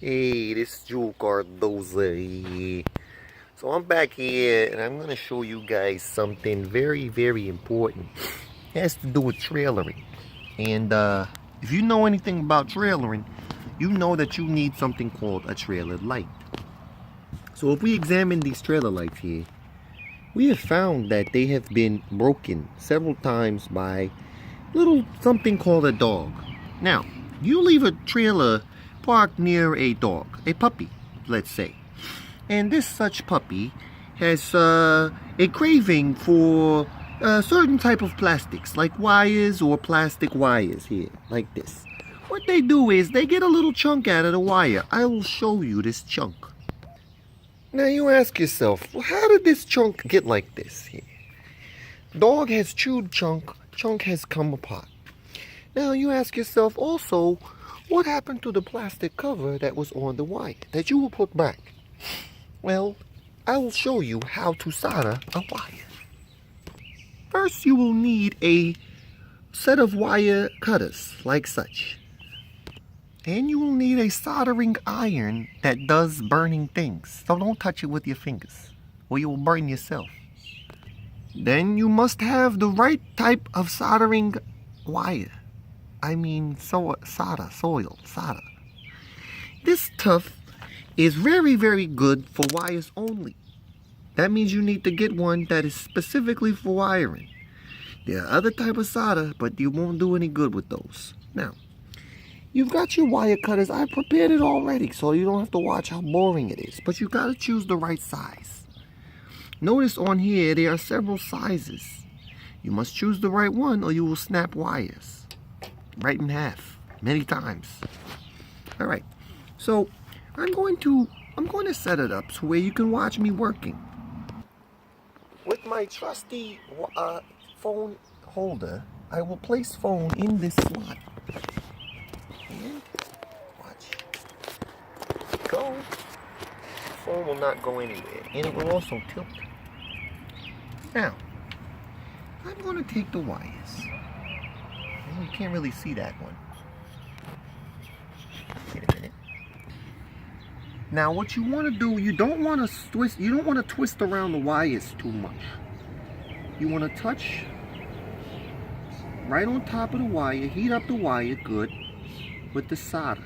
Hey, this is Jul Cardoza. So I'm back here and I'm going to show you guys something very, very important. It has to do with trailering. And if you know anything about trailering, you know that you need something called a trailer light. So if we examine these trailer lights here, we have found that they have been broken several times by little something called a dog. Now, you leave a trailer parked near a dog, a puppy, let's say. And this such puppy has a craving for a certain type of plastics, like wires or plastic wires here, like this. What they do is they get a little chunk out of the wire. I will show you this chunk. Now you ask yourself, well, how did this chunk get like this here? Dog has chewed chunk has come apart. Now you ask yourself also, what happened to the plastic cover that was on the wire that you will put back? Well, I will show you how to solder a wire. First, you will need a set of wire cutters, like such. And you will need a soldering iron that does burning things. So don't touch it with your fingers, or you will burn yourself. Then you must have the right type of soldering wire. I mean solder. This stuff is very, very good for wires only. That means you need to get one that is specifically for wiring. There are other type of solder, but you won't do any good with those. Now, you've got your wire cutters. I prepared it already, so you don't have to watch how boring it is. But you got to choose the right size. Notice on here, there are several sizes. You must choose the right one or you will snap wires right in half many times. All right, so I'm going to set it up so where you can watch me working. With my trusty phone holder, I will place phone in this slot. And watch. Go. The phone will not go anywhere, and it will also tilt. Now, I'm going to take the wires. You can't really see that one. Wait a minute. Now, what you want to do, you don't want to twist around the wires too much. You want to touch right on top of the wire, heat up the wire good with the solder.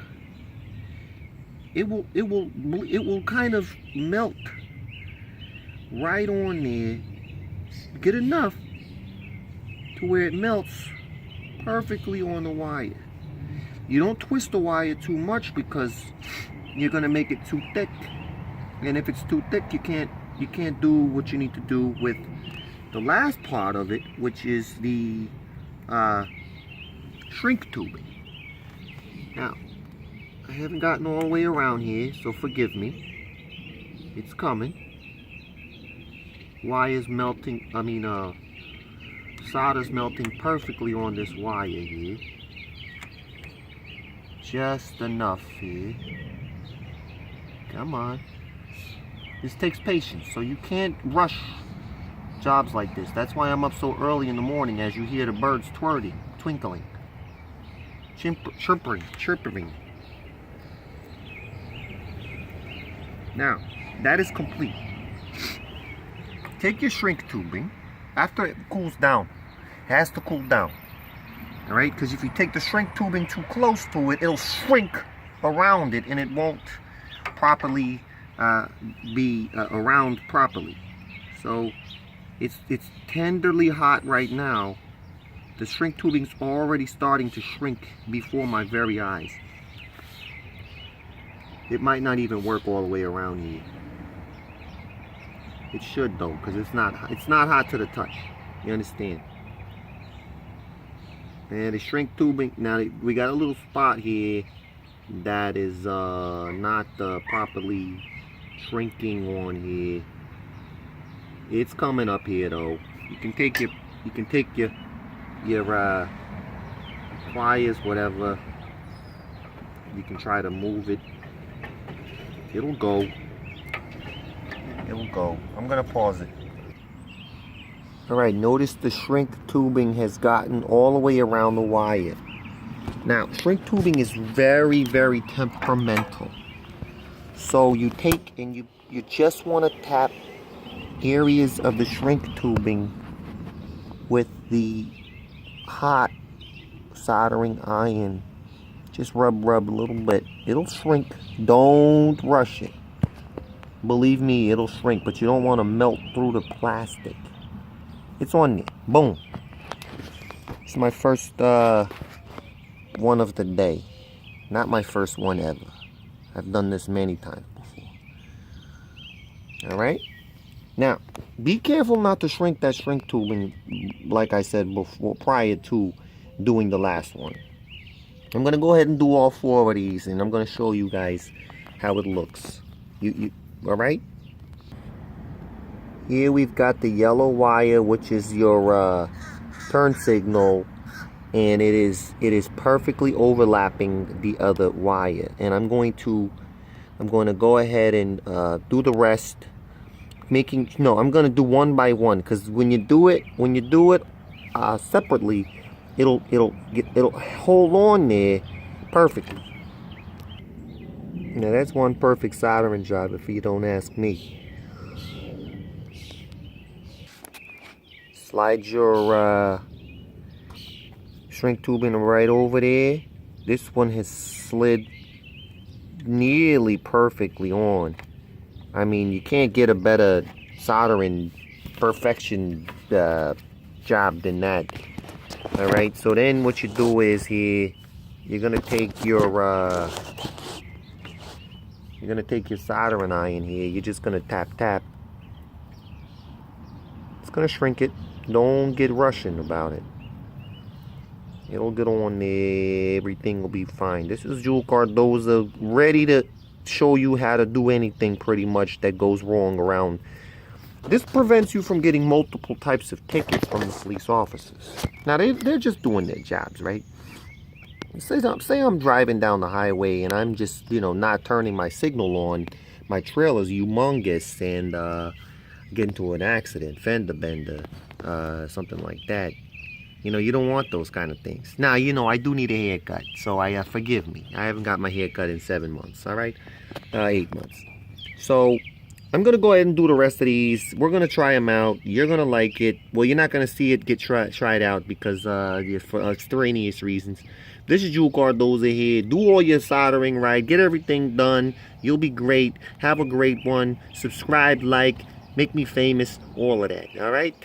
It will kind of melt right on there. Get enough to where it melts perfectly on the wire. You don't twist the wire too much because you're gonna make it too thick. And if it's too thick, you can't do what you need to do with the last part of it, which is the shrink tubing. Now, I haven't gotten all the way around here, so forgive me. It's coming. Wire's melting, solder's melting perfectly on this wire here. Just enough here. Come on. This takes patience, so you can't rush jobs like this. That's why I'm up so early in the morning, as you hear the birds twinkling, chirping. Now, that is complete. Take your shrink tubing. After it cools down, it has to cool down. All right, because if you take the shrink tubing too close to it, it'll shrink around it and it won't properly be around properly. So it's tenderly hot right now. The shrink tubing's already starting to shrink before my very eyes. It might not even work all the way around here. It should though, because it's not hot to the touch. You understand? And the shrink tubing, now we got a little spot here that is not properly shrinking on here. It's coming up here though. You can take your pliers, whatever. You can try to move it. It'll go. I'm gonna pause it. Alright, notice the shrink tubing has gotten all the way around the wire. Now, shrink tubing is very, very temperamental. So you take and you just want to tap areas of the shrink tubing with the hot soldering iron. Just rub a little bit. It'll shrink. Don't rush it. Believe me, it'll shrink, but you don't want to melt through the plastic. It's on there. Boom. It's my first one of the day. Not my first one ever. I've done this many times before. Alright? Now, be careful not to shrink that shrink tubing, like I said before, prior to doing the last one. I'm going to go ahead and do all 4 of these, and I'm going to show you guys how it looks. Alright? Here we've got the yellow wire, which is your turn signal, and it is perfectly overlapping the other wire. And I'm going to go ahead and do the rest. I'm going to do one by one, because when you do it separately, it'll hold on there perfectly. Now that's one perfect soldering job, if you don't ask me. Slide your shrink tubing right over there. This one has slid nearly perfectly on. I mean, you can't get a better soldering perfection job than that. Alright, so then what you do is here, you're gonna take your soldering iron here. You're just gonna tap. It's gonna shrink it. Don't get rushing about it. It'll get on there. Everything will be fine. This is Jul Cardoza, ready to show you how to do anything pretty much that goes wrong around. This prevents you from getting multiple types of tickets from the police officers. Now, they're just doing their jobs, right? Say I'm driving down the highway and I'm just, not turning my signal on. My trailer's humongous and get into an accident, fender bender, something like that. You don't want those kind of things. Now, I do need a haircut, so forgive me. I haven't got my haircut in 7 months, all right? 8 months. So, I'm going to go ahead and do the rest of these. We're going to try them out. You're going to like it. Well, you're not going to see it get tried out because for extraneous reasons. This is Jul Cardoza here. Do all your soldering right. Get everything done. You'll be great. Have a great one. Subscribe, like, make me famous, all of that, all right?